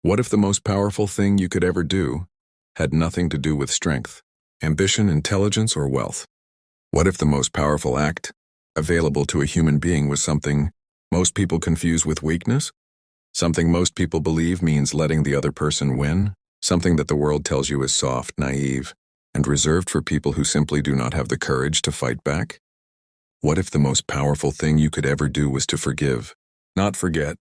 What if the most powerful thing you could ever do had nothing to do with strength, ambition, intelligence, or wealth? What if the most powerful act available to a human being was something most people confuse with weakness? Something most people believe means letting the other person win? Something that the world tells you is soft, naive, and reserved for people who simply do not have the courage to fight back? What if the most powerful thing you could ever do was to forgive, not forget,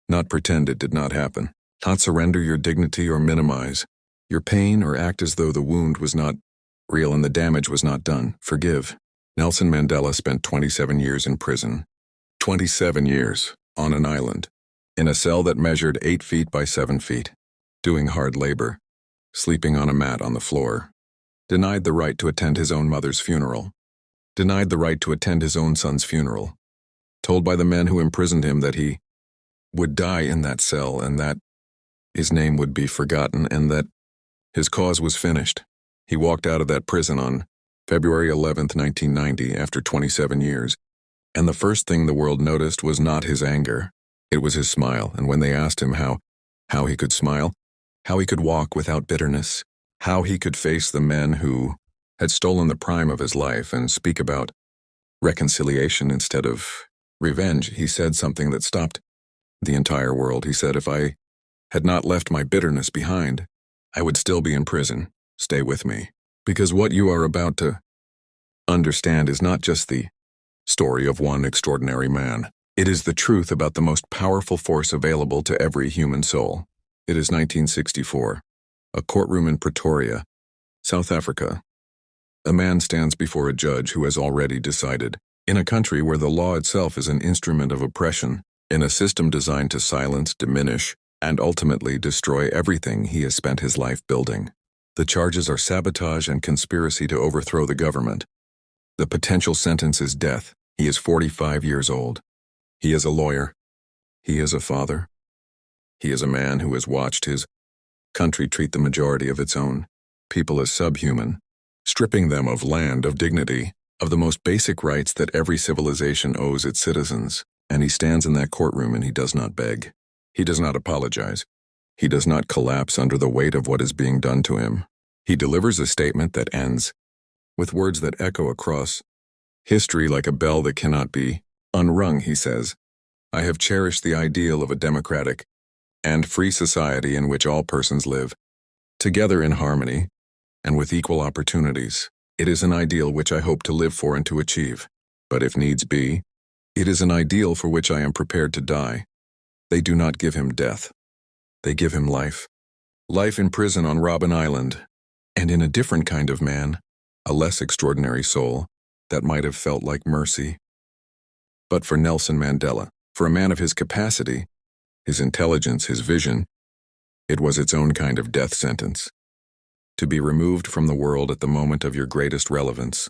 not pretend it did not happen, not surrender your dignity or minimize your pain or act as though the wound was not real and the damage was not done? Forgive. Nelson Mandela spent 27 years in prison. 27 years on an island, in a cell that measured 8 feet by 7 feet, doing hard labor, sleeping on a mat on the floor, denied the right to attend his own mother's funeral, denied the right to attend his own son's funeral, told by the men who imprisoned him that he would die in that cell and that his name would be forgotten and that his cause was finished. He walked out of that prison on February 11th, 1990, after 27 years, and the first thing the world noticed was not his anger, it was his smile. And when they asked him how he could smile, how he could walk without bitterness, how he could face the men who had stolen the prime of his life and speak about reconciliation instead of revenge, he said something that stopped the entire world. He said, "If I had not left my bitterness behind, I would still be in prison. Stay with me. Because what you are about to understand is not just the story of one extraordinary man. It is the truth about the most powerful force available to every human soul." It is 1964. A courtroom in Pretoria, South Africa. A man stands before a judge who has already decided. In a country where the law itself is an instrument of oppression, in a system designed to silence, diminish, and ultimately destroy everything he has spent his life building. The charges are sabotage and conspiracy to overthrow the government. The potential sentence is death. He is 45 years old. He is a lawyer. He is a father. He is a man who has watched his country treat the majority of its own people as subhuman, stripping them of land, of dignity, of the most basic rights that every civilization owes its citizens. And he stands in that courtroom and he does not beg. He does not apologize. He does not collapse under the weight of what is being done to him. He delivers a statement that ends with words that echo across history like a bell that cannot be unrung. He says, "I have cherished the ideal of a democratic and free society in which all persons live together in harmony and with equal opportunities. It is an ideal which I hope to live for and to achieve. But if needs be, it is an ideal for which I am prepared to die." They do not give him death. They give him life. Life in prison on Robben Island, and in a different kind of man, a less extraordinary soul that might have felt like mercy. But for Nelson Mandela, for a man of his capacity, his intelligence, his vision, it was its own kind of death sentence. To be removed from the world at the moment of your greatest relevance.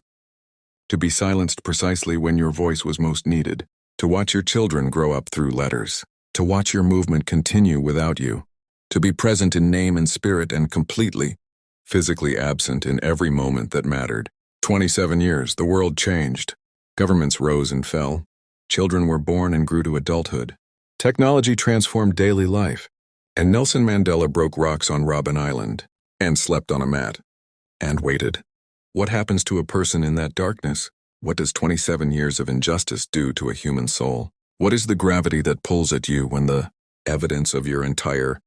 To be silenced precisely when your voice was most needed. To watch your children grow up through letters. To watch your movement continue without you. To be present in name and spirit and completely, physically absent in every moment that mattered. 27 years, the world changed. Governments rose and fell. Children were born and grew to adulthood. Technology transformed daily life. And Nelson Mandela broke rocks on Robben Island, and slept on a mat, and waited. What happens to a person in that darkness? What does 27 years of injustice do to a human soul? What is the gravity that pulls at you when the evidence of your entire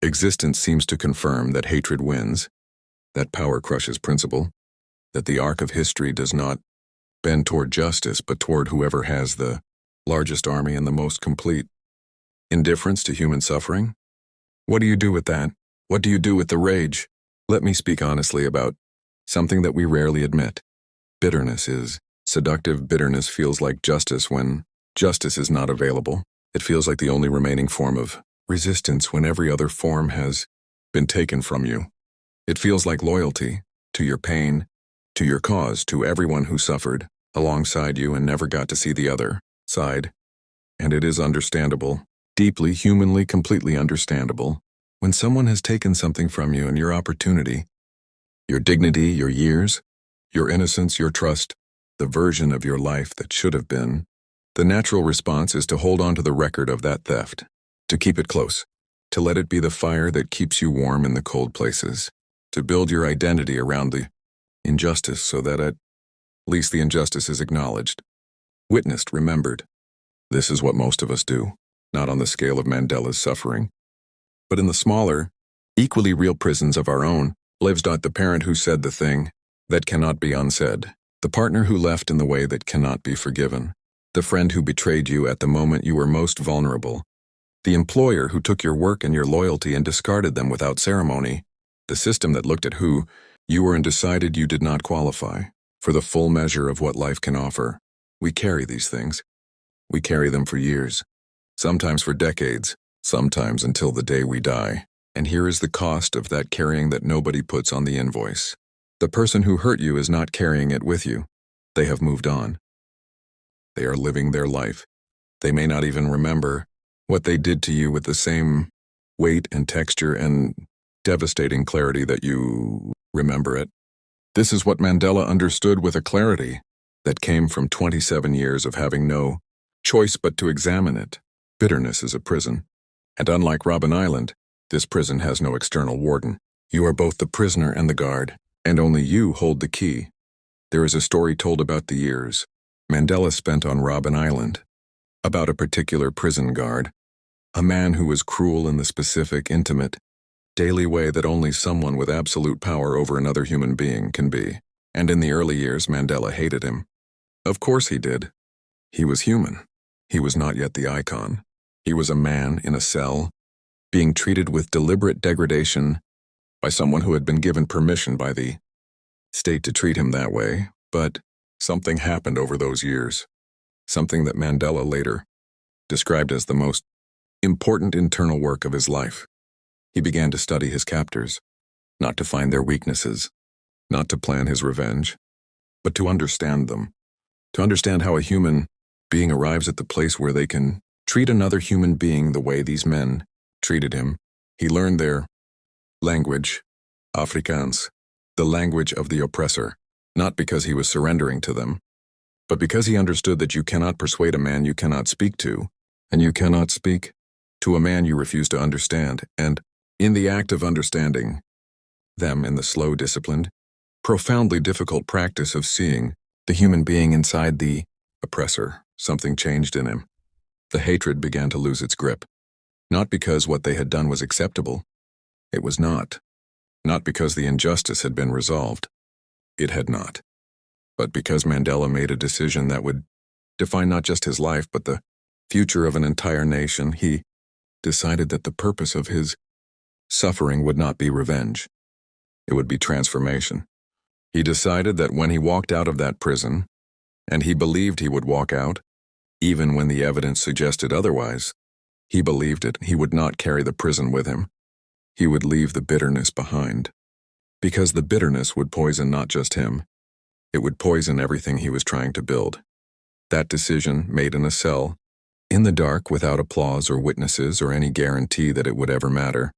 existence seems to confirm that hatred wins, that power crushes principle, that the arc of history does not bend toward justice but toward whoever has the largest army and the most complete indifference to human suffering? What do you do with that? What do you do with the rage? Let me speak honestly about something that we rarely admit. Bitterness is seductive. Bitterness feels like justice when justice is not available. It feels like the only remaining form of resistance when every other form has been taken from you. It feels like loyalty to your pain, to your cause, to everyone who suffered alongside you and never got to see the other side. And it is understandable, deeply, humanly, completely understandable, when someone has taken something from you and your opportunity, your dignity, your years, your innocence, your trust, the version of your life that should have been. The natural response is to hold on to the record of that theft, to keep it close, to let it be the fire that keeps you warm in the cold places, to build your identity around the injustice so that at least the injustice is acknowledged, witnessed, remembered. This is what most of us do, not on the scale of Mandela's suffering, but in the smaller, equally real prisons of our own, lives not the parent who said the thing that cannot be unsaid, the partner who left in the way that cannot be forgiven, the friend who betrayed you at the moment you were most vulnerable, the employer who took your work and your loyalty and discarded them without ceremony, the system that looked at who you were and decided you did not qualify for the full measure of what life can offer. We carry these things. We carry them for years, sometimes for decades, sometimes until the day we die. And here is the cost of that carrying that nobody puts on the invoice. The person who hurt you is not carrying it with you. They have moved on. They are living their life. They may not even remember what they did to you with the same weight and texture and devastating clarity that you remember it. This is what Mandela understood with a clarity that came from 27 years of having no choice but to examine it. Bitterness is a prison. And unlike Robben Island, this prison has no external warden. You are both the prisoner and the guard, and only you hold the key. There is a story told about the years Mandela spent on Robben Island, about a particular prison guard, a man who was cruel in the specific, intimate, daily way that only someone with absolute power over another human being can be. And in the early years, Mandela hated him. Of course he did. He was human. He was not yet the icon. He was a man in a cell, being treated with deliberate degradation by someone who had been given permission by the state to treat him that way. But something happened over those years, something that Mandela later described as the most important internal work of his life. He began to study his captors, not to find their weaknesses, not to plan his revenge, but to understand them, to understand how a human being arrives at the place where they can treat another human being the way these men treated him. He learned their language, Afrikaans, the language of the oppressor, not because he was surrendering to them, but because he understood that you cannot persuade a man you cannot speak to, and you cannot speak to a man you refuse to understand, and in the act of understanding them in the slow, disciplined, profoundly difficult practice of seeing the human being inside the oppressor, something changed in him. The hatred began to lose its grip. Not because what they had done was acceptable. It was not. Not because the injustice had been resolved. It had not. But because Mandela made a decision that would define not just his life, but the future of an entire nation, he decided that the purpose of his suffering would not be revenge. It would be transformation. He decided that when he walked out of that prison, and he believed he would walk out, even when the evidence suggested otherwise, he believed it, he would not carry the prison with him. He would leave the bitterness behind. Because the bitterness would poison not just him, it would poison everything he was trying to build. That decision, made in a cell, in the dark without applause or witnesses or any guarantee that it would ever matter,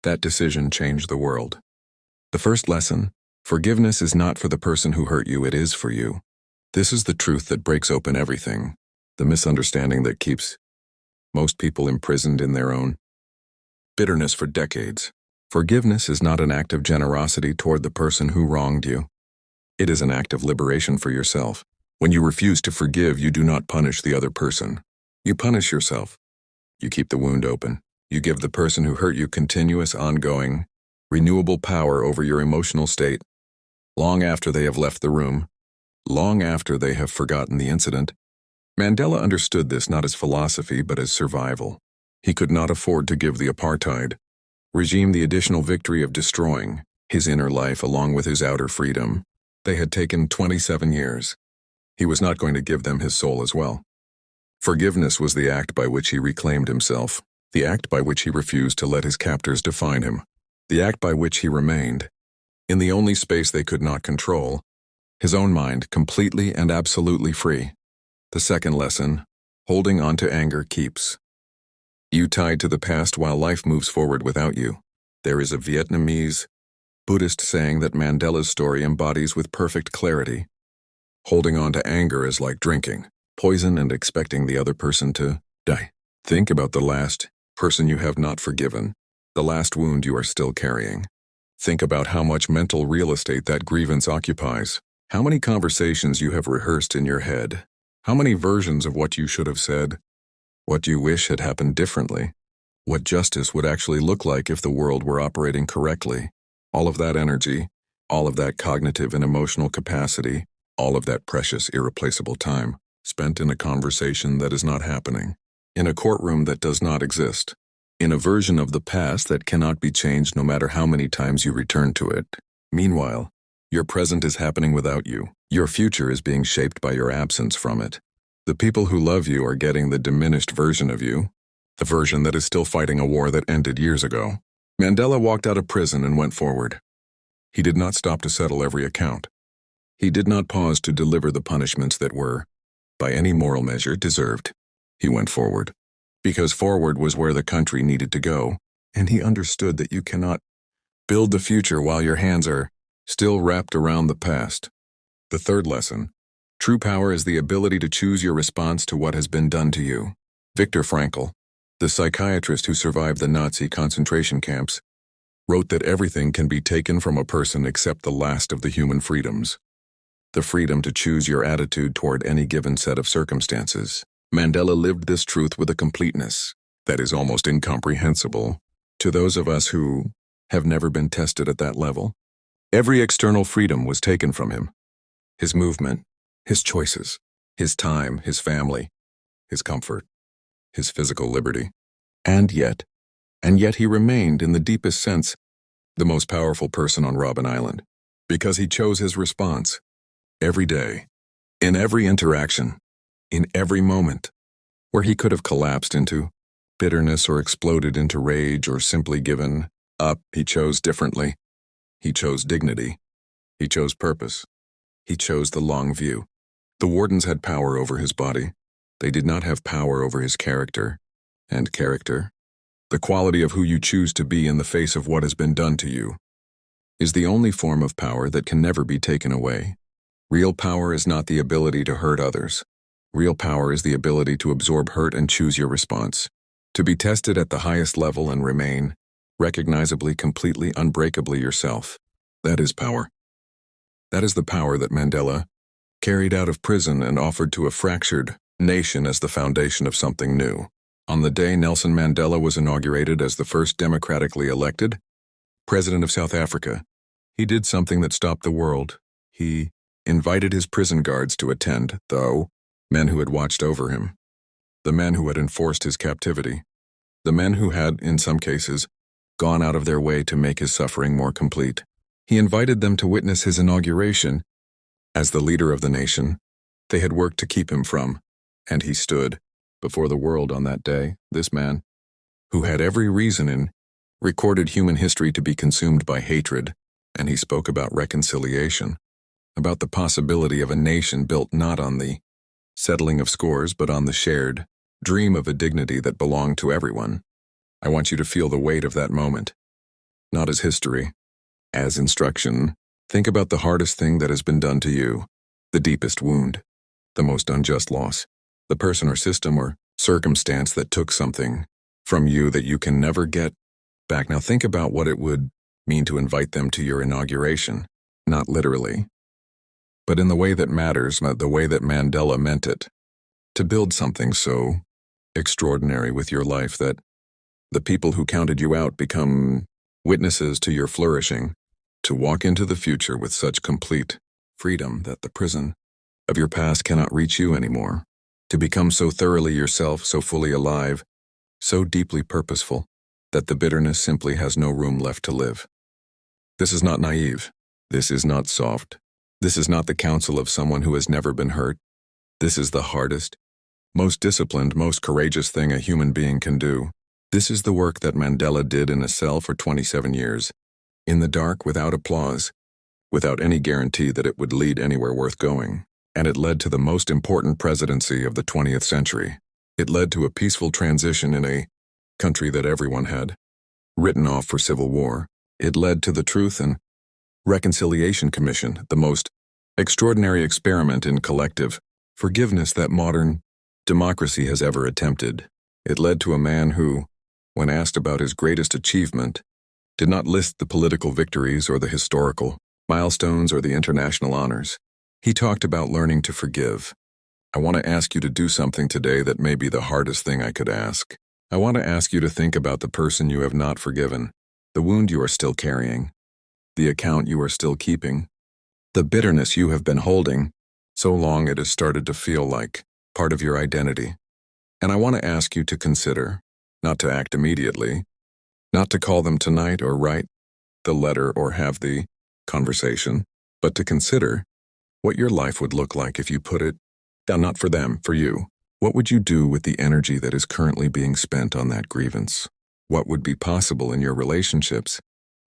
that decision changed the world. The first lesson: forgiveness is not for the person who hurt you, it is for you. This is the truth that breaks open everything, the misunderstanding that keeps most people imprisoned in their own bitterness for decades. Forgiveness is not an act of generosity toward the person who wronged you. It is an act of liberation for yourself. When you refuse to forgive, you do not punish the other person. You punish yourself. You keep the wound open. You give the person who hurt you continuous, ongoing, renewable power over your emotional state, long after they have left the room, long after they have forgotten the incident. Mandela understood this not as philosophy but as survival. He could not afford to give the apartheid regime the additional victory of destroying his inner life along with his outer freedom. They had taken 27 years. He was not going to give them his soul as well. Forgiveness was the act by which he reclaimed himself, the act by which he refused to let his captors define him, the act by which he remained, in the only space they could not control, his own mind, completely and absolutely free. The second lesson: holding on to anger keeps you tied to the past while life moves forward without you. There is a Vietnamese Buddhist saying that Mandela's story embodies with perfect clarity. Holding on to anger is like drinking poison and expecting the other person to die. Think about the last person you have not forgiven, the last wound you are still carrying. Think about how much mental real estate that grievance occupies. How many conversations you have rehearsed in your head. How many versions of what you should have said. What you wish had happened differently. What justice would actually look like if the world were operating correctly. All of that energy, all of that cognitive and emotional capacity, all of that precious, irreplaceable time spent in a conversation that is not happening, in a courtroom that does not exist, in a version of the past that cannot be changed no matter how many times you return to it. Meanwhile, your present is happening without you. Your future is being shaped by your absence from it. The people who love you are getting the diminished version of you, the version that is still fighting a war that ended years ago. Mandela walked out of prison and went forward. He did not stop to settle every account. He did not pause to deliver the punishments that were, by any moral measure, deserved. He went forward. Because forward was where the country needed to go, and he understood that you cannot build the future while your hands are still wrapped around the past. The third lesson. True power is the ability to choose your response to what has been done to you. Viktor Frankl, the psychiatrist who survived the Nazi concentration camps, wrote that everything can be taken from a person except the last of the human freedoms. The freedom to choose your attitude toward any given set of circumstances. Mandela lived this truth with a completeness that is almost incomprehensible to those of us who have never been tested at that level. Every external freedom was taken from him. His movement, his choices, his time, his family, his comfort, his physical liberty. And yet he remained, in the deepest sense, the most powerful person on Robben Island, because he chose his response. Every day, in every interaction, in every moment, where he could have collapsed into bitterness or exploded into rage or simply given up, he chose differently. He chose dignity. He chose purpose. He chose the long view. The wardens had power over his body. They did not have power over his character. And character, the quality of who you choose to be in the face of what has been done to you, is the only form of power that can never be taken away. Real power is not the ability to hurt others. Real power is the ability to absorb hurt and choose your response. To be tested at the highest level and remain recognizably, completely, unbreakably yourself. That is power. That is the power that Mandela carried out of prison and offered to a fractured nation as the foundation of something new. On the day Nelson Mandela was inaugurated as the first democratically elected president of South Africa, he did something that stopped the world. He invited his prison guards to attend, though, men who had watched over him, the men who had enforced his captivity, the men who had, in some cases, gone out of their way to make his suffering more complete. He invited them to witness his inauguration. As the leader of the nation, they had worked to keep him from, and he stood before the world on that day, this man, who had every reason in recorded human history to be consumed by hatred, and he spoke about reconciliation, about the possibility of a nation built not on the settling of scores but on the shared dream of a dignity that belonged to everyone. I want you to feel the weight of that moment, not as history, as instruction. Think about the hardest thing that has been done to you, the deepest wound, the most unjust loss, the person or system or circumstance that took something from you that you can never get back. Now think about what it would mean to invite them to your inauguration, not literally, but in the way that matters, the way that Mandela meant it, to build something so extraordinary with your life that the people who counted you out become witnesses to your flourishing, to walk into the future with such complete freedom that the prison of your past cannot reach you anymore, to become so thoroughly yourself, so fully alive, so deeply purposeful, that the bitterness simply has no room left to live. This is not naive. This is not soft. This is not the counsel of someone who has never been hurt. This is the hardest, most disciplined, most courageous thing a human being can do. This is the work that Mandela did in a cell for 27 years, in the dark, without applause, without any guarantee that it would lead anywhere worth going. And it led to the most important presidency of the 20th century. It led to a peaceful transition in a country that everyone had written off for civil war. It led to the Truth and Reconciliation Commission, the most extraordinary experiment in collective forgiveness that modern democracy has ever attempted. It led to a man who when asked about his greatest achievement, did not list the political victories or the historical milestones or the international honors. He talked about learning to forgive. I want to ask you to do something today that may be the hardest thing I could ask. I want to ask you to think about the person you have not forgiven, the wound you are still carrying, the account you are still keeping, the bitterness you have been holding so long it has started to feel like part of your identity. And I want to ask you to consider, not to act immediately, not to call them tonight or write the letter or have the conversation, but to consider what your life would look like if you put it down, not for them, for you. What would you do with the energy that is currently being spent on that grievance? What would be possible in your relationships,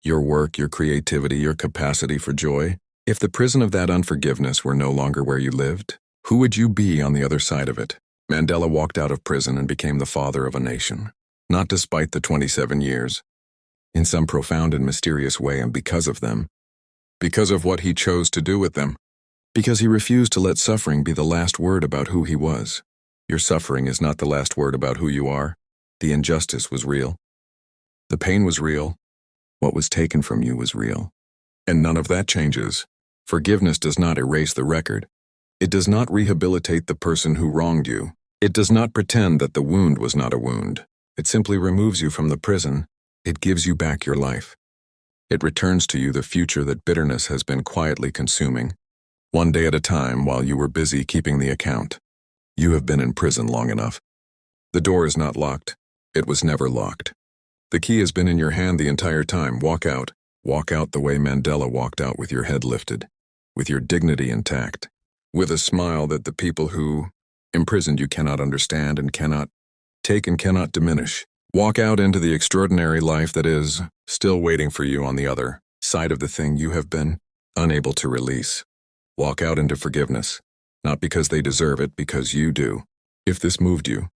your work, your creativity, your capacity for joy? If the prison of that unforgiveness were no longer where you lived, who would you be on the other side of it? Mandela walked out of prison and became the father of a nation, not despite the 27 years, in some profound and mysterious way, and because of them, because of what he chose to do with them, because he refused to let suffering be the last word about who he was. Your suffering is not the last word about who you are. The injustice was real. The pain was real. What was taken from you was real. And none of that changes. Forgiveness does not erase the record. It does not rehabilitate the person who wronged you. It does not pretend that the wound was not a wound. It simply removes you from the prison. It gives you back your life. It returns to you the future that bitterness has been quietly consuming, one day at a time while you were busy keeping the account. You have been in prison long enough. The door is not locked. It was never locked. The key has been in your hand the entire time. Walk out. Walk out the way Mandela walked out, with your head lifted, with your dignity intact, with a smile that the people who imprisoned you cannot understand and cannot take and cannot diminish. Walk out into the extraordinary life that is still waiting for you on the other side of the thing you have been unable to release. Walk out into forgiveness, not because they deserve it, because you do. If this moved you,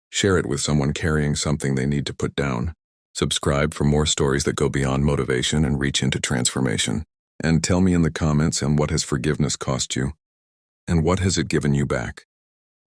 share it with someone carrying something they need to put down. Subscribe for more stories that go beyond motivation and reach into transformation. And tell me in the comments, and what has forgiveness cost you? And what has it given you back?